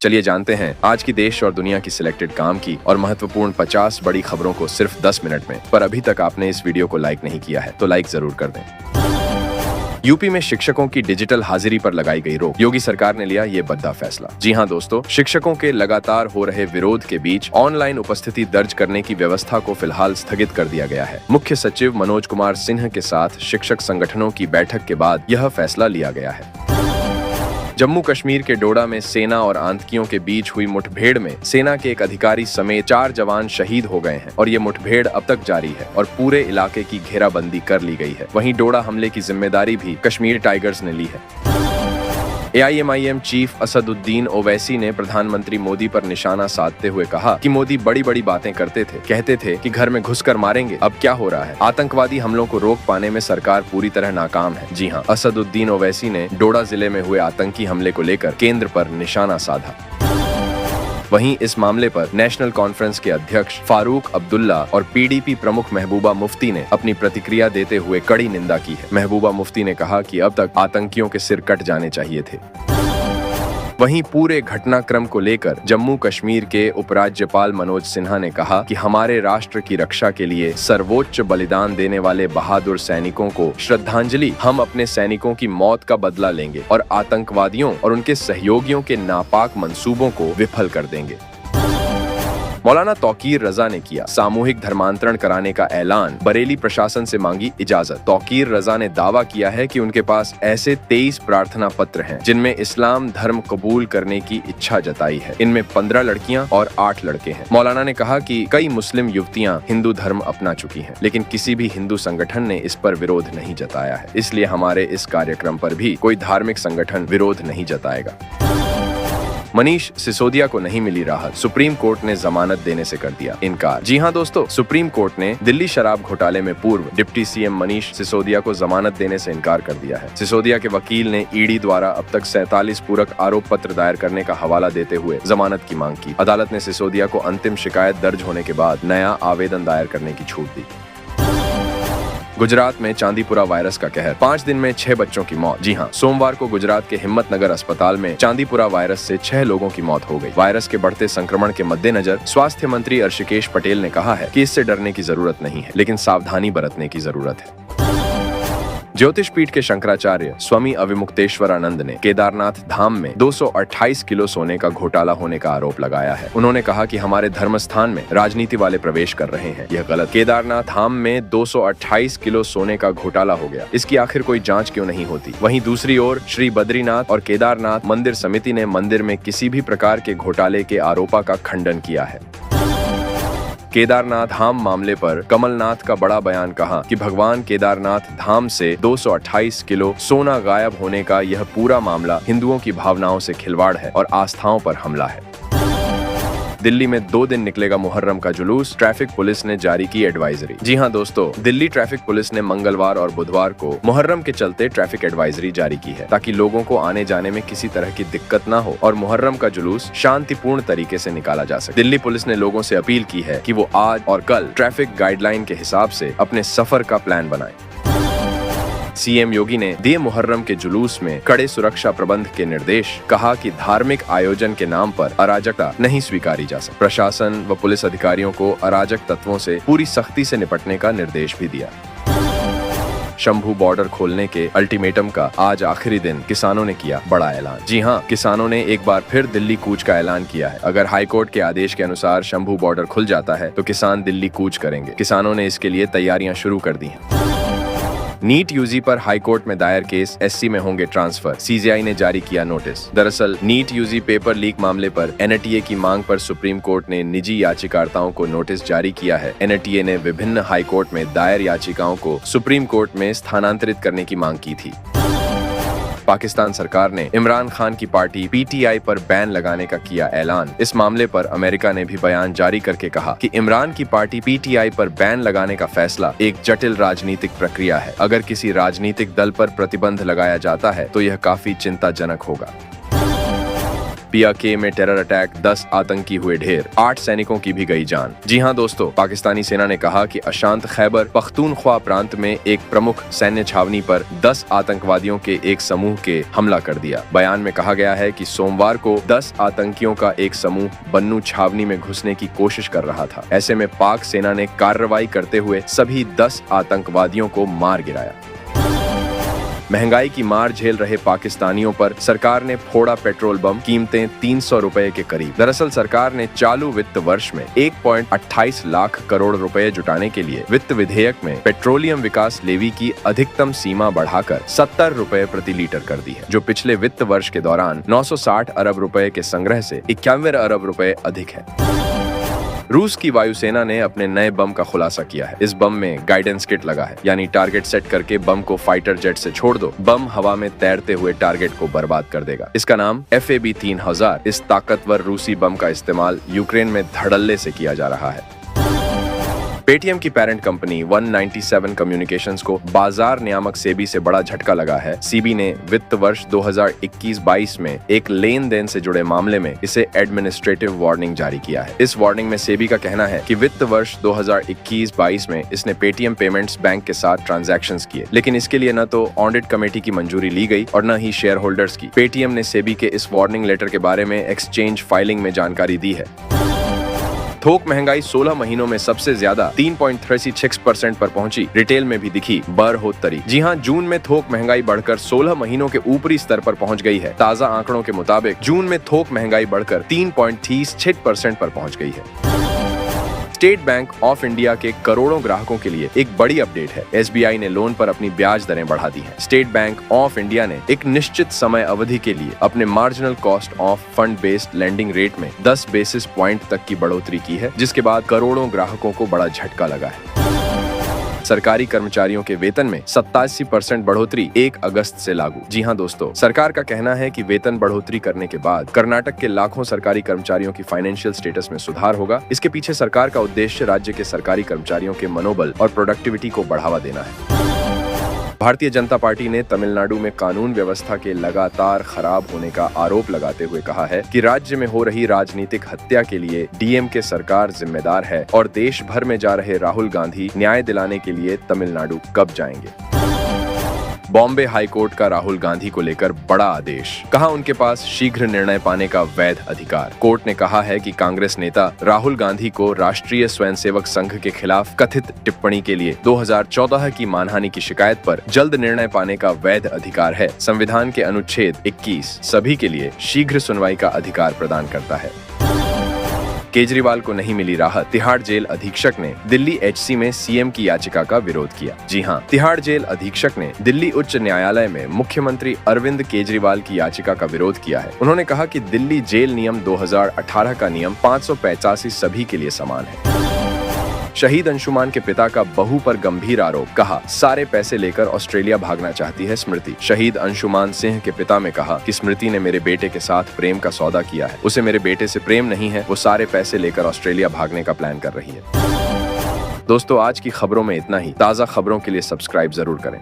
चलिए जानते हैं आज की देश और दुनिया की सिलेक्टेड काम की और महत्वपूर्ण 50 बड़ी खबरों को सिर्फ 10 मिनट में। पर अभी तक आपने इस वीडियो को लाइक नहीं किया है तो लाइक जरूर कर दें। यूपी में शिक्षकों की डिजिटल हाजिरी पर लगाई गई रोक। योगी सरकार ने लिया ये बड़ा फैसला। जी हां दोस्तों, शिक्षकों के लगातार हो रहे विरोध के बीच ऑनलाइन उपस्थिति दर्ज करने की व्यवस्था को फिलहाल स्थगित कर दिया गया है। मुख्य सचिव मनोज कुमार सिन्हा के साथ शिक्षक संगठनों की बैठक के बाद यह फैसला लिया गया है। जम्मू कश्मीर के डोडा में सेना और आतंकियों के बीच हुई मुठभेड़ में सेना के एक अधिकारी समेत 4 जवान शहीद हो गए हैं और ये मुठभेड़ अब तक जारी है और पूरे इलाके की घेराबंदी कर ली गई है। वहीं डोडा हमले की जिम्मेदारी भी कश्मीर टाइगर्स ने ली है। AIMIM चीफ असदुद्दीन ओवैसी ने प्रधानमंत्री मोदी पर निशाना साधते हुए कहा कि मोदी बड़ी बड़ी बातें करते थे, कहते थे कि घर में घुसकर मारेंगे। अब क्या हो रहा है? आतंकवादी हमलों को रोक पाने में सरकार पूरी तरह नाकाम है। जी हां, असदुद्दीन ओवैसी ने डोडा जिले में हुए आतंकी हमले को लेकर केंद्र पर निशाना साधा। वहीं इस मामले पर नेशनल कॉन्फ्रेंस के अध्यक्ष फारूक अब्दुल्ला और PDP प्रमुख महबूबा मुफ्ती ने अपनी प्रतिक्रिया देते हुए कड़ी निंदा की है। महबूबा मुफ्ती ने कहा कि अब तक आतंकियों के सिर कट जाने चाहिए थे। वहीं पूरे घटनाक्रम को लेकर जम्मू कश्मीर के उपराज्यपाल मनोज सिन्हा ने कहा कि हमारे राष्ट्र की रक्षा के लिए सर्वोच्च बलिदान देने वाले बहादुर सैनिकों को श्रद्धांजलि। हम अपने सैनिकों की मौत का बदला लेंगे और आतंकवादियों और उनके सहयोगियों के नापाक मंसूबों को विफल कर देंगे। मौलाना तौकीर रजा ने किया सामूहिक धर्मांतरण कराने का ऐलान। बरेली प्रशासन से मांगी इजाजत। तौकीर रजा ने दावा किया है कि उनके पास ऐसे 23 प्रार्थना पत्र हैं जिनमें इस्लाम धर्म कबूल करने की इच्छा जताई है। इनमें 15 लड़कियां और 8 लड़के हैं। मौलाना ने कहा कि कई मुस्लिम युवतियां हिंदू धर्म अपना चुकी हैं, लेकिन किसी भी हिंदू संगठन ने इस पर विरोध नहीं जताया है। इसलिए हमारे इस कार्यक्रम पर भी कोई धार्मिक संगठन विरोध नहीं जताएगा। मनीष सिसोदिया को नहीं मिली राहत। सुप्रीम कोर्ट ने जमानत देने से कर दिया इनकार। जी हां दोस्तों, सुप्रीम कोर्ट ने दिल्ली शराब घोटाले में पूर्व डिप्टी CM मनीष सिसोदिया को जमानत देने से इनकार कर दिया है। सिसोदिया के वकील ने ED द्वारा अब तक 47 पूरक आरोप पत्र दायर करने का हवाला देते हुए जमानत की मांग की। अदालत ने सिसोदिया को अंतिम शिकायत दर्ज होने के बाद नया आवेदन दायर करने की छूट दी। गुजरात में चांदीपुरा वायरस का कहर। 5 दिन में 6 बच्चों की मौत। जी हां, सोमवार को गुजरात के हिम्मतनगर अस्पताल में चांदीपुरा वायरस से 6 लोगों की मौत हो गई। वायरस के बढ़ते संक्रमण के मद्देनजर स्वास्थ्य मंत्री ऋषिकेश पटेल ने कहा है कि इससे डरने की जरूरत नहीं है, लेकिन सावधानी बरतने की जरूरत है। ज्योतिष पीठ के शंकराचार्य स्वामी अविमुक्तेश्वरानंद ने केदारनाथ धाम में 228 किलो सोने का घोटाला होने का आरोप लगाया है। उन्होंने कहा कि हमारे धर्म स्थान में राजनीति वाले प्रवेश कर रहे हैं, यह गलत। केदारनाथ धाम में 228 किलो सोने का घोटाला हो गया, इसकी आखिर कोई जांच क्यों नहीं होती? वहीं दूसरी ओर श्री बद्रीनाथ और केदारनाथ मंदिर समिति ने मंदिर में किसी भी प्रकार के घोटाले के आरोपों का खंडन किया है। केदारनाथ धाम मामले पर कमलनाथ का बड़ा बयान। कहा कि भगवान केदारनाथ धाम से 228 किलो सोना गायब होने का यह पूरा मामला हिंदुओं की भावनाओं से खिलवाड़ है और आस्थाओं पर हमला है। दिल्ली में 2 दिन निकलेगा मुहर्रम का जुलूस। ट्रैफिक पुलिस ने जारी की एडवाइजरी। जी हां दोस्तों, दिल्ली ट्रैफिक पुलिस ने मंगलवार और बुधवार को मुहर्रम के चलते ट्रैफिक एडवाइजरी जारी की है, ताकि लोगों को आने जाने में किसी तरह की दिक्कत न हो और मुहर्रम का जुलूस शांतिपूर्ण तरीके से निकाला जा सके। दिल्ली पुलिस ने लोगों से अपील की है कि वो आज और कल ट्रैफिक गाइडलाइन के हिसाब से अपने सफर का प्लान बनाएं। CM योगी ने दिए मुहर्रम के जुलूस में कड़े सुरक्षा प्रबंध के निर्देश। कहा कि धार्मिक आयोजन के नाम पर अराजकता नहीं स्वीकारी जा सकती। प्रशासन व पुलिस अधिकारियों को अराजक तत्वों से पूरी सख्ती से निपटने का निर्देश भी दिया। शंभू बॉर्डर खोलने के अल्टीमेटम का आज आखिरी दिन। किसानों ने किया बड़ा ऐलान। जी हां, किसानों ने एक बार फिर दिल्ली कूच का ऐलान किया है। अगर हाईकोर्ट के आदेश के अनुसार शंभू बॉर्डर खुल जाता है तो किसान दिल्ली कूच करेंगे। किसानों ने इसके लिए तैयारियां शुरू कर दी हैं। नीट यूजी पर हाईकोर्ट में दायर केस SC में होंगे ट्रांसफर। CGI ने जारी किया नोटिस। दरअसल नीट यूजी पेपर लीक मामले पर NTA की मांग पर सुप्रीम कोर्ट ने निजी याचिकाकर्ताओं को नोटिस जारी किया है। NTA ने विभिन्न हाईकोर्ट में दायर याचिकाओं को सुप्रीम कोर्ट में स्थानांतरित करने की मांग की थी। पाकिस्तान सरकार ने इमरान खान की पार्टी PTI पर बैन लगाने का किया ऐलान। इस मामले पर अमेरिका ने भी बयान जारी करके कहा कि इमरान की पार्टी PTI पर बैन लगाने का फैसला एक जटिल राजनीतिक प्रक्रिया है। अगर किसी राजनीतिक दल पर प्रतिबंध लगाया जाता है तो यह काफी चिंताजनक होगा। PRK में टेरर अटैक, 10 आतंकी हुए ढेर, 8 सैनिकों की भी गई जान। जी हां दोस्तों, पाकिस्तानी सेना ने कहा कि अशांत खैबर पख्तूनख्वा प्रांत में एक प्रमुख सैन्य छावनी पर 10 आतंकवादियों के एक समूह के हमला कर दिया। बयान में कहा गया है कि सोमवार को 10 आतंकियों का एक समूह बन्नू छावनी में घुसने की कोशिश कर रहा था। ऐसे में पाक सेना ने कार्रवाई करते हुए सभी 10 आतंकवादियों को मार गिराया। महंगाई की मार झेल रहे पाकिस्तानियों पर सरकार ने फोड़ा पेट्रोल बम, कीमतें 300 रुपए के करीब। दरअसल सरकार ने चालू वित्त वर्ष में 1.28 लाख करोड़ रुपए जुटाने के लिए वित्त विधेयक में पेट्रोलियम विकास लेवी की अधिकतम सीमा बढ़ाकर 70 रुपए प्रति लीटर कर दी है, जो पिछले वित्त वर्ष के दौरान 960 अरब रुपए के संग्रह से 91 अरब रुपए अधिक है। रूस की वायुसेना ने अपने नए बम का खुलासा किया है। इस बम में गाइडेंस किट लगा है, यानी टारगेट सेट करके बम को फाइटर जेट से छोड़ दो, बम हवा में तैरते हुए टारगेट को बर्बाद कर देगा। इसका नाम FAB-3000। इस ताकतवर रूसी बम का इस्तेमाल यूक्रेन में धड़ल्ले से किया जा रहा है। पेटीएम की पेरेंट कंपनी 197 कम्युनिकेशंस को बाजार नियामक सेबी से बड़ा झटका लगा है। सेबी ने वित्त वर्ष 2021-22 में एक लेन देन से जुड़े मामले में इसे एडमिनिस्ट्रेटिव वार्निंग जारी किया है। इस वार्निंग में सेबी का कहना है कि वित्त वर्ष 2021-22 में इसने पेटीएम पेमेंट्स बैंक के साथ ट्रांजैक्शंस किए, लेकिन इसके लिए न तो ऑडिट कमेटी की मंजूरी ली गई और न ही शेयर होल्डर्स की। पेटीएम ने सेबी के इस वार्निंग लेटर के बारे में एक्सचेंज फाइलिंग में जानकारी दी है। थोक महंगाई 16 महीनों में सबसे ज्यादा 3.36% पर पहुंची। रिटेल में भी दिखी बढ़ोतरी। जी हां, जून में थोक महंगाई बढ़कर 16 महीनों के ऊपरी स्तर पर पहुंच गई है। ताजा आंकड़ों के मुताबिक जून में थोक महंगाई बढ़कर 3.36% पर पहुंच गई है। स्टेट बैंक ऑफ इंडिया के करोड़ों ग्राहकों के लिए एक बड़ी अपडेट है। SBI ने लोन पर अपनी ब्याज दरें बढ़ा दी हैं। स्टेट बैंक ऑफ इंडिया ने एक निश्चित समय अवधि के लिए अपने marginal cost of fund based lending rate में 10 बेसिस पॉइंट तक की बढ़ोतरी की है, जिसके बाद करोड़ों ग्राहकों को बड़ा झटका लगा है। सरकारी कर्मचारियों के वेतन में 87% बढ़ोतरी 1 अगस्त से लागू। जी हां दोस्तों, सरकार का कहना है कि वेतन बढ़ोतरी करने के बाद कर्नाटक के लाखों सरकारी कर्मचारियों की फाइनेंशियल स्टेटस में सुधार होगा। इसके पीछे सरकार का उद्देश्य राज्य के सरकारी कर्मचारियों के मनोबल और प्रोडक्टिविटी को बढ़ावा देना है। भारतीय जनता पार्टी ने तमिलनाडु में कानून व्यवस्था के लगातार खराब होने का आरोप लगाते हुए कहा है कि राज्य में हो रही राजनीतिक हत्या के लिए DMK सरकार जिम्मेदार है और देश भर में जा रहे राहुल गांधी न्याय दिलाने के लिए तमिलनाडु कब जाएंगे। बॉम्बे हाईकोर्ट का राहुल गांधी को लेकर बड़ा आदेश, कहा उनके पास शीघ्र निर्णय पाने का वैध अधिकार। कोर्ट ने कहा है कि कांग्रेस नेता राहुल गांधी को राष्ट्रीय स्वयंसेवक संघ के खिलाफ कथित टिप्पणी के लिए 2014 की मानहानि की शिकायत पर जल्द निर्णय पाने का वैध अधिकार है। संविधान के अनुच्छेद 21 सभी के लिए शीघ्र सुनवाई का अधिकार प्रदान करता है। केजरीवाल को नहीं मिली राहत, तिहाड़ जेल अधीक्षक ने दिल्ली HC में CM की याचिका का विरोध किया। जी हां, तिहाड़ जेल अधीक्षक ने दिल्ली उच्च न्यायालय में मुख्यमंत्री अरविंद केजरीवाल की याचिका का विरोध किया है। उन्होंने कहा कि दिल्ली जेल नियम 2018 का नियम 585 सभी के लिए समान है। शहीद अंशुमान के पिता का बहू पर गंभीर आरोप, कहा सारे पैसे लेकर ऑस्ट्रेलिया भागना चाहती है स्मृति। शहीद अंशुमान सिंह के पिता ने कहा कि स्मृति ने मेरे बेटे के साथ प्रेम का सौदा किया है, उसे मेरे बेटे से प्रेम नहीं है, वो सारे पैसे लेकर ऑस्ट्रेलिया भागने का प्लान कर रही है। दोस्तों, आज की खबरों में इतना ही। ताज़ा खबरों के लिए सब्सक्राइब जरूर करें।